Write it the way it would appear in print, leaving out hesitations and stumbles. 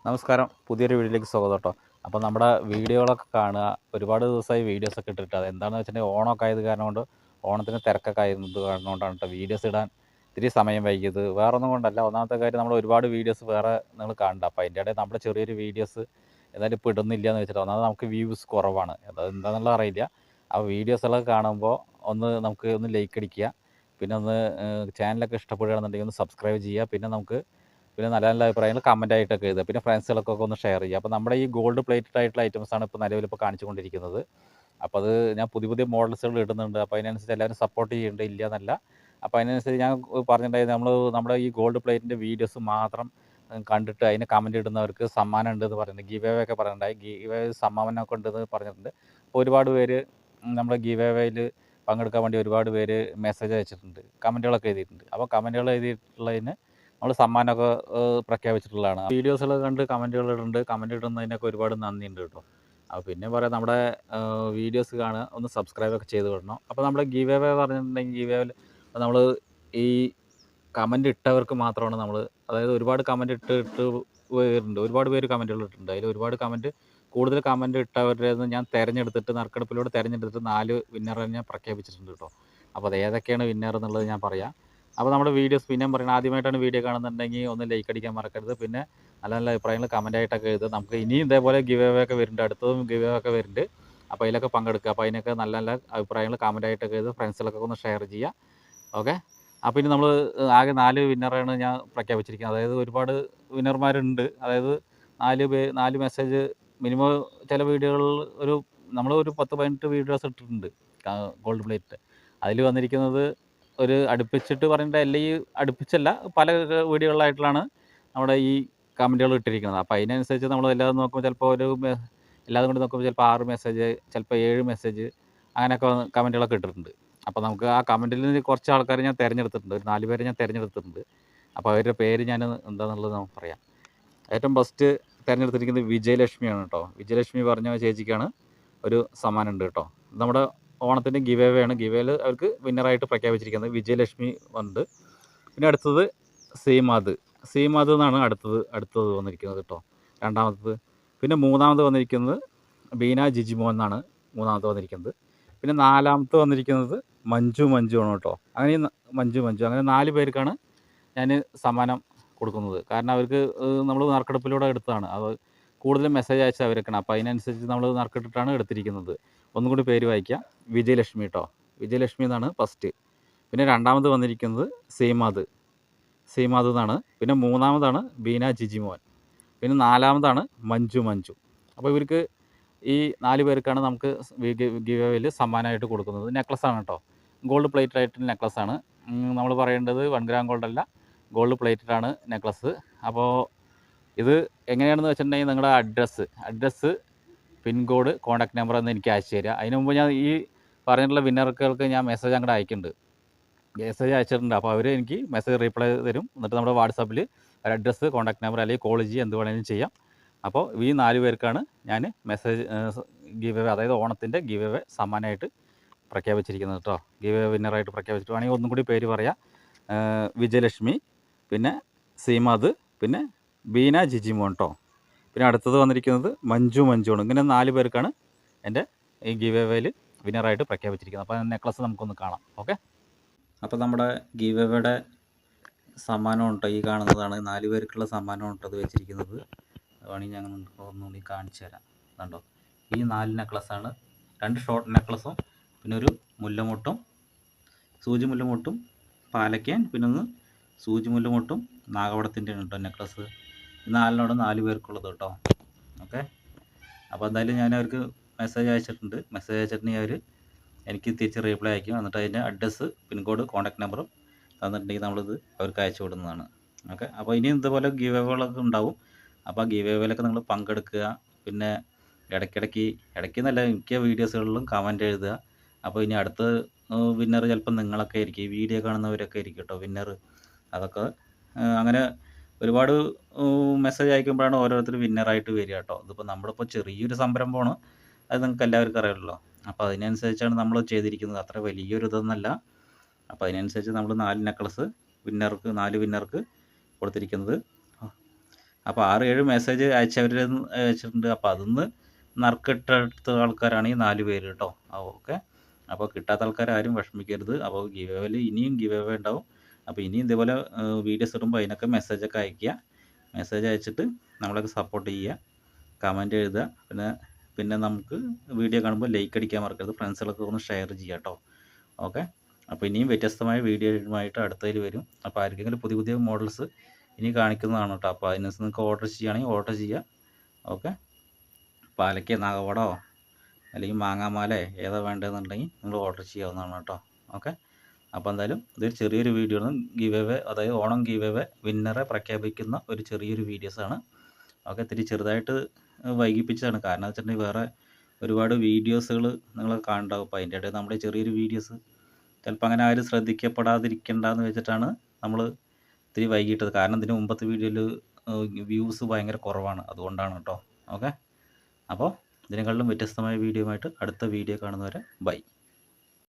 നമസ്കാരം. പുതിയൊരു വീഡിയോയിലേക്ക് സ്വാഗതം കേട്ടോ. അപ്പോൾ നമ്മുടെ വീഡിയോകളൊക്കെ കാണുക. ഒരുപാട് ദിവസമായി വീഡിയോസൊക്കെ ഇട്ടിട്ട്. അതെന്താണെന്ന് വെച്ചിട്ടുണ്ടെങ്കിൽ ഓണമൊക്കെ ആയത് കാരണം കൊണ്ട്, ഓണത്തിന് തിരക്കൊക്കെ ആയിരുന്നത് കാരണം കൊണ്ടാണ് കേട്ടോ വീഡിയോസ് ഇടാൻ ഇത്തിരി സമയം വൈകിയത്. വേറൊന്നും കൊണ്ടല്ല. ഒന്നാമത്തെ കാര്യം നമ്മൾ ഒരുപാട് വീഡിയോസ് വേറെ നിങ്ങൾ കാണണ്ട. അപ്പോൾ അതിൻ്റെ ഇടയിൽ നമ്മുടെ ചെറിയൊരു വീഡിയോസ് എന്തായാലും ഇപ്പോൾ ഇടുന്നില്ല എന്ന് വെച്ചിട്ട്. ഒന്നാമത് നമുക്ക് വ്യൂസ് കുറവാണ്. അത് എന്താണെന്നുള്ളത് അറിയില്ല. ആ വീഡിയോസെല്ലാം കാണുമ്പോൾ നമുക്ക് ഒന്ന് ലൈക്ക് അടിക്കുക. പിന്നെ ചാനലൊക്കെ ഇഷ്ടപ്പെടുകയാണെന്നുണ്ടെങ്കിൽ ഒന്ന് സബ്സ്ക്രൈബ് ചെയ്യുക. പിന്നെ നല്ല നല്ല അഭിപ്രായങ്ങൾ കമൻറ്റായിട്ടൊക്കെ എഴുതുക. പിന്നെ ഫ്രണ്ട്സുകൾക്കൊക്കെ ഒന്ന് ഷെയർ ചെയ്യുക. അപ്പോൾ നമ്മുടെ ഈ ഗോൾഡ് പ്ലേറ്റഡ് ആയിട്ടുള്ള ഐറ്റംസാണ് ഇപ്പോൾ നിലവിലിപ്പോൾ കാണിച്ചുകൊണ്ടിരിക്കുന്നത്. അപ്പോൾ അത് ഞാൻ പുതിയ പുതിയ മോഡൽസുകൾ ഇടുന്നുണ്ട്. അപ്പോൾ അതിനനുസരിച്ച് എല്ലാവരും സപ്പോർട്ട് ചെയ്യുന്നുണ്ട്, ഇല്ല എന്നല്ല. അപ്പോൾ അതിനനുസരിച്ച് ഞാൻ പറഞ്ഞിട്ടുണ്ടായത് നമ്മുടെ ഈ ഗോൾഡ് പ്ലേറ്റിൻ്റെ വീഡിയോസ് മാത്രം കണ്ടിട്ട് അതിന് കമൻറ്റ് ഇടുന്നവർക്ക് സമ്മാനം ഉണ്ട് എന്ന് പറയുന്നുണ്ട്. ഗീവ് അവേ ഒക്കെ പറയുന്നുണ്ടായി. ഗീവ് അവേ സമ്മാനമൊക്കെ ഉണ്ടെന്ന് പറഞ്ഞിട്ടുണ്ട്. അപ്പോൾ ഒരുപാട് പേര് നമ്മുടെ ഗീവ് അവേയിൽ പങ്കെടുക്കാൻ വേണ്ടി ഒരുപാട് പേര് മെസ്സേജ് അയച്ചിട്ടുണ്ട്, കമൻറ്റുകളൊക്കെ എഴുതിയിട്ടുണ്ട്. അപ്പോൾ കമൻറ്റുകൾ എഴുതിയിട്ടുള്ളതിന് നമ്മൾ സമ്മാനമൊക്കെ പ്രഖ്യാപിച്ചിട്ടുള്ളതാണ്. വീഡിയോസുകൾ കണ്ട് കമൻറ്റുകൾ ഇടുന്നുണ്ട്. കമൻറ്റ് ഇടുന്നതിനൊക്കെ ഒരുപാട് നന്ദിയുണ്ട് കേട്ടോ. അപ്പോൾ പിന്നെ പറയാം, നമ്മുടെ വീഡിയോസ് കാണുക, ഒന്ന് സബ്സ്ക്രൈബൊക്കെ ചെയ്ത് വിടണം. അപ്പോൾ നമ്മുടെ ഗീവ് അവേ പറഞ്ഞിട്ടുണ്ടെങ്കിൽ ഗീവ് അവേയിൽ നമ്മൾ ഈ കമൻറ്റ് ഇട്ടവർക്ക് മാത്രമാണ് അതായത് ഒരുപാട് കമൻറ്റ് ഇട്ട് വരുന്നുണ്ട്. ഒരുപാട് പേര് കമൻറ്റുകൾ ഇട്ടിട്ടുണ്ട്. അതിൽ കൂടുതൽ കമൻറ്റ് ഇട്ടവരുടെ ഞാൻ നറുക്കെടുപ്പിലൂടെ തിരഞ്ഞെടുത്തിട്ട് 4 വിന്നറെ ഞാൻ പ്രഖ്യാപിച്ചിട്ടുണ്ട് കേട്ടോ. അപ്പോൾ അത് ഏതൊക്കെയാണ് വിന്നർ എന്നുള്ളത് ഞാൻ പറയാം. അപ്പോൾ നമ്മുടെ വീഡിയോസ് പിന്നെയും പറയണം, ആദ്യമായിട്ടാണ് വീഡിയോ കാണുന്നുണ്ടെങ്കിൽ ഒന്ന് ലൈക്ക് അടിക്കാൻ മറക്കരുത്. പിന്നെ നല്ല നല്ല അഭിപ്രായങ്ങൾ കമൻറ്റായിട്ടൊക്കെ എഴുതുക. നമുക്ക് ഇനിയും ഇതേപോലെ ഗിവ് അവേ ഒക്കെ വരുന്നുണ്ട്, അടുത്തതും ഗിവ് അവേ ഒക്കെ വരുന്നുണ്ട്. അപ്പോൾ അതിലൊക്കെ പങ്കെടുക്കുക. അപ്പോൾ അതിനൊക്കെ നല്ല നല്ല അഭിപ്രായങ്ങൾ കമൻറ്റായിട്ടൊക്കെ എഴുതുക. ഫ്രണ്ട്സിലൊക്കെ ഒന്ന് ഷെയർ ചെയ്യുക. ഓക്കെ. അപ്പോൾ ഇനി നമ്മൾ ആകെ 4 വിന്നറാണ് ഞാൻ പ്രഖ്യാപിച്ചിരിക്കുന്നത്. അതായത് ഒരുപാട് വിന്നർമാരുണ്ട്. അതായത് 4 മെസ്സേജ് മിനിമം. ചില വീഡിയോകളിൽ നമ്മളൊരു 10-18 വീഡിയോസ് ഇട്ടിട്ടുണ്ട് ഗോൾഡ് പ്ലേറ്റ്. അതിൽ വന്നിരിക്കുന്നത് ഒരു അടുപ്പിച്ചിട്ട് പറയേണ്ട, അല്ലെങ്കിൽ അടുപ്പിച്ചല്ല, പല വീഡിയോകളിലായിട്ടുള്ളാണ് നമ്മുടെ ഈ കമൻറ്റുകൾ ഇട്ടിരിക്കുന്നത്. അപ്പോൾ അതിനനുസരിച്ച് നമ്മൾ എല്ലാതും നോക്കുമ്പോൾ ചിലപ്പോൾ എല്ലാതും കൂടി നോക്കുമ്പോൾ ചിലപ്പോൾ 6 മെസ്സേജ്, ചിലപ്പോൾ 7 മെസ്സേജ്, അങ്ങനെയൊക്കെ കമൻറ്റുകളൊക്കെ ഇട്ടിട്ടുണ്ട്. അപ്പോൾ നമുക്ക് ആ കമൻറ്റിൽ നിന്ന് കുറച്ച് ആൾക്കാരെ ഞാൻ തിരഞ്ഞെടുത്തിട്ടുണ്ട്. ഒരു 4 പേരെ ഞാൻ തിരഞ്ഞെടുത്തിട്ടുണ്ട്. അപ്പോൾ അവരുടെ പേര് ഞാൻ എന്താണെന്നുള്ളത് നമുക്ക് പറയാം. ഏറ്റവും ഫസ്റ്റ് തിരഞ്ഞെടുത്തിരിക്കുന്നത് വിജയലക്ഷ്മിയാണ് കേട്ടോ. വിജയലക്ഷ്മി പറഞ്ഞ ചേച്ചിക്കാണ് ഒരു സമ്മാനം ഉണ്ട് കേട്ടോ. നമ്മുടെ ഓണത്തിൻ്റെ ഗിവ് അവേ ആണ്. ഗിവ് അവേയിൽ അവർക്ക് വിന്നറായിട്ട് പ്രഖ്യാപിച്ചിരിക്കുന്നത് വിജയലക്ഷ്മി ഉണ്ട്. പിന്നെ അടുത്തത് സീമാദ് എന്നാണ് അടുത്തത് വന്നിരിക്കുന്നത് കേട്ടോ, രണ്ടാമത്തത്. പിന്നെ മൂന്നാമത് വന്നിരിക്കുന്നത് ബീന ജിജിമോൻ എന്നാണ് മൂന്നാമത് വന്നിരിക്കുന്നത്. പിന്നെ നാലാമത്തെ വന്നിരിക്കുന്നത് മഞ്ജു ആണ് കേട്ടോ. അങ്ങനെ മഞ്ജു അങ്ങനെ 4 പേർക്കാണ് ഞാൻ സമ്മാനം കൊടുക്കുന്നത്. കാരണം അവർക്ക് നമ്മൾ നറുക്കെടുപ്പിലൂടെ എടുത്തതാണ്. അത് കൂടുതലും മെസ്സേജ് അയച്ച അവരൊക്കെയാണ്. അപ്പോൾ അതിനനുസരിച്ച് നമ്മൾ നറുക്കിട്ടിട്ടാണ് എടുത്തിരിക്കുന്നത്. ഒന്നും കൂടി പേര് വായിക്കാം. വിജയലക്ഷ്മി കേട്ടോ. വിജയലക്ഷ്മി എന്നാണ് ഫസ്റ്റ്. പിന്നെ രണ്ടാമത് വന്നിരിക്കുന്നത് സീമാദ് എന്നാണ്. പിന്നെ മൂന്നാമതാണ് ബീന ജിജിമോൻ. പിന്നെ നാലാമതാണ് മഞ്ജു. അപ്പോൾ ഇവർക്ക് ഈ 4 പേർക്കാണ് നമുക്ക് ഗിവ് അവേയിൽ സമ്മാനമായിട്ട് കൊടുക്കുന്നത്. നെക്ലസ്സാണ് കേട്ടോ. ഗോൾഡ് പ്ലേറ്റഡ് ആയിട്ട് നെക്ലസ്സാണ്. നമ്മൾ പറയേണ്ടത് 1 ഗ്രാം ഗോൾഡല്ല, ഗോൾഡ് പ്ലേറ്റഡ് ആണ് നെക്ലസ്. അപ്പോൾ ഇത് എങ്ങനെയാണെന്ന് വെച്ചിട്ടുണ്ടെങ്കിൽ നിങ്ങളുടെ അഡ്രസ്സ്, പിൻകോഡ്, കോൺടാക്ട് നമ്പർ എന്ന് എനിക്ക് അയച്ചു തരിക. അതിന് മുമ്പ് ഞാൻ ഈ പറഞ്ഞിട്ടുള്ള വിന്നറുകൾക്ക് ഞാൻ മെസ്സേജ് അങ്ങോട്ട് അയച്ചിട്ടുണ്ട്. അപ്പോൾ അവർ എനിക്ക് മെസ്സേജ് റിപ്ലൈ തരും. എന്നിട്ട് നമ്മുടെ വാട്സാപ്പിൽ അഡ്രസ്സ്, കോൺടാക്ട് നമ്പർ അല്ലെങ്കിൽ കോൾ ചെയ്യുക, എന്ത് വേണമെങ്കിലും ചെയ്യാം. അപ്പോൾ ഈ 4 പേർക്കാണ് ഞാൻ ഗിവ് അവേ, അതായത് ഓണത്തിൻ്റെ ഗിവ് അവേ സമ്മാനമായിട്ട് പ്രഖ്യാപിച്ചിരിക്കുന്നത് കേട്ടോ. ഗിവ് അവേ വിന്നറായിട്ട് പ്രഖ്യാപിച്ചിട്ട് വേണമെങ്കിൽ ഒന്നും കൂടി പേര് പറയാം. വിജയലക്ഷ്മി, പിന്നെ സീമാദ്, പിന്നെ ബീന ജിജിമോൻ കേട്ടോ. പിന്നെ അടുത്തത് വന്നിരിക്കുന്നത് മഞ്ജുവാണ്. ഇങ്ങനെ 4 പേർക്കാണ് എൻ്റെ ഈ ഗിവ് അവേയിൽ വിന്നറായിട്ട് പ്രഖ്യാപിച്ചിരിക്കുന്നത്. അപ്പോൾ നെക്ലസ് നമുക്കൊന്ന് കാണാം. ഓക്കെ. അപ്പോൾ നമ്മുടെ ഗിവ് അവേയുടെ സമ്മാനം കേട്ടോ, ഈ കാണുന്നതാണ്. 4 പേർക്കുള്ള സമ്മാനം കേട്ടോ അത് വെച്ചിരിക്കുന്നത്. വേണമെങ്കിൽ ഞാൻ ഒന്നുകൂടി കാണിച്ചു തരാം. കണ്ടോ, ഈ 4 നെക്ലസ്സാണ്. 2 ഷോർട്ട് നെക്ലസും പിന്നെ ഒരു സൂചി മുല്ലമുട്ടും പാലയ്ക്കാൻ, പിന്നെ ഒന്ന് സൂചി മുല്ലമുട്ടും നാഗവടത്തിൻ്റെ കേട്ടോ നെക്ലസ്. ഈ 4 പേർക്കുള്ളത് കേട്ടോ. ഓക്കെ. അപ്പോൾ എന്തായാലും ഞാൻ അവർക്ക് മെസ്സേജ് അയച്ചിട്ടുണ്ടെങ്കിൽ അവർ എനിക്ക് തിരിച്ച് റീപ്ലൈ അയക്കും. എന്നിട്ട് അതിൻ്റെ അഡ്രസ്സ്, പിൻകോഡ്, കോൺടാക്ട് നമ്പറും തന്നിട്ടുണ്ടെങ്കിൽ നമ്മളിത് അവർക്ക് അയച്ചു വിടുന്നതാണ്. ഓക്കെ. അപ്പോൾ ഇനിയും ഇതുപോലെ ഗിവ് അവേകളൊക്കെ ഉണ്ടാവും. അപ്പോൾ ആ ഗിവ് അവേയിലൊക്കെ നിങ്ങൾ പങ്കെടുക്കുക. പിന്നെ ഇടയ്ക്ക് നല്ല മിക്ക വീഡിയോസുകളിലും കമൻറ്റ് എഴുതുക. അപ്പോൾ ഇനി അടുത്ത വിന്നർ ചിലപ്പോൾ നിങ്ങളൊക്കെ ആയിരിക്കും, ഈ വീഡിയോ കാണുന്നവരൊക്കെ ആയിരിക്കും കേട്ടോ വിന്നർ. അതൊക്കെ അങ്ങനെ ഒരുപാട് മെസ്സേജ് അയക്കുമ്പോഴാണ് ഓരോരുത്തർ വിന്നറായിട്ട് വരിക കേട്ടോ. ഇതിപ്പോൾ നമ്മളിപ്പോൾ ചെറിയൊരു സംരംഭമാണ്, അത് നിങ്ങൾക്ക് എല്ലാവർക്കും അറിയാമല്ലോ. അപ്പോൾ അതിനനുസരിച്ചാണ് നമ്മൾ ചെയ്തിരിക്കുന്നത്. അത്ര വലിയൊരു ഇതൊന്നല്ല. അപ്പോൾ അതിനനുസരിച്ച് നമ്മൾ 4 നെക്ലസ് 4 വിന്നർക്ക് കൊടുത്തിരിക്കുന്നത്. അപ്പോൾ 6-7 മെസ്സേജ് അയച്ചിട്ടുണ്ട്. അപ്പോൾ അതിന്ന് നറുക്കിട്ടെടുത്ത ആൾക്കാരാണ് ഈ 4 പേര് കേട്ടോ. ഓക്കെ. അപ്പോൾ കിട്ടാത്ത ആൾക്കാർ ആരും വിഷമിക്കരുത്. അപ്പോൾ ഗിവ് അവേയിൽ ഇനിയും ഗിവ് അവേ ഉണ്ടാവും. അപ്പോൾ ഇനിയും ഇതേപോലെ വീഡിയോസ് ഇടുമ്പോൾ അതിനൊക്കെ മെസ്സേജൊക്കെ അയയ്ക്കുക. മെസ്സേജ് അയച്ചിട്ട് നമ്മളൊക്കെ സപ്പോർട്ട് ചെയ്യുക, കമൻറ്റ് എഴുതുക. പിന്നെ നമുക്ക് വീഡിയോ കാണുമ്പോൾ ലൈക്ക് അടിക്കാൻ മറക്കരുത്. ഫ്രണ്ട്സുകളൊക്കെ ഒന്ന് ഷെയർ ചെയ്യുക കേട്ടോ. ഓക്കെ. അപ്പോൾ ഇനിയും വ്യത്യസ്തമായ വീഡിയോയുമായിട്ട് അടുത്തതിൽ വരും. അപ്പോൾ ആർക്കെങ്കിലും പുതിയ പുതിയ മോഡൽസ് ഇനി കാണിക്കുന്നതാണ് കേട്ടോ. അപ്പോൾ അതിനനുസരിച്ച് നിങ്ങൾക്ക് ഓർഡർ ചെയ്യുകയാണെങ്കിൽ ഓർഡർ ചെയ്യുക. ഓക്കെ. പാലയ്ക്ക് നാഗവടോ അല്ലെങ്കിൽ മാങ്ങാമാല ഏതാ വേണ്ടതെന്നുണ്ടെങ്കിൽ നിങ്ങൾ ഓർഡർ ചെയ്യാവുന്നതാണ് കേട്ടോ. ഓക്കെ. അപ്പോൾ എന്തായാലും ഇതൊരു ചെറിയൊരു വീഡിയോ ആണ്. ഗിവ് അവേ, അതായത് ഓണം ഗിവ് അവേ വിന്നറെ പ്രഖ്യാപിക്കുന്ന ഒരു ചെറിയൊരു വീഡിയോസാണ്. ഓക്കെ. ഇത്തിരി ചെറുതായിട്ട് വൈകിപ്പിച്ചതാണ്. കാരണം എന്ന് വെച്ചിട്ടുണ്ടെങ്കിൽ വേറെ ഒരുപാട് വീഡിയോസുകൾ നിങ്ങൾ കാണുന്നുണ്ടാവും. അപ്പോൾ അതിൻ്റെ ഇടയിൽ നമ്മുടെ ചെറിയൊരു വീഡിയോസ് ചിലപ്പോൾ അങ്ങനെ ആരും ശ്രദ്ധിക്കപ്പെടാതിരിക്കണ്ടെന്ന് വെച്ചിട്ടാണ് നമ്മൾ ഇത്തിരി വൈകിട്ടത്. കാരണം ഇതിന് മുമ്പത്തെ വീഡിയോയിൽ വ്യൂസ് ഭയങ്കര കുറവാണ്, അതുകൊണ്ടാണ് കേട്ടോ. ഓക്കെ. അപ്പോൾ ഇതിനെക്കാളും വ്യത്യസ്തമായ വീഡിയോയുമായിട്ട് അടുത്ത വീഡിയോ കാണുന്നവരെ ബൈ.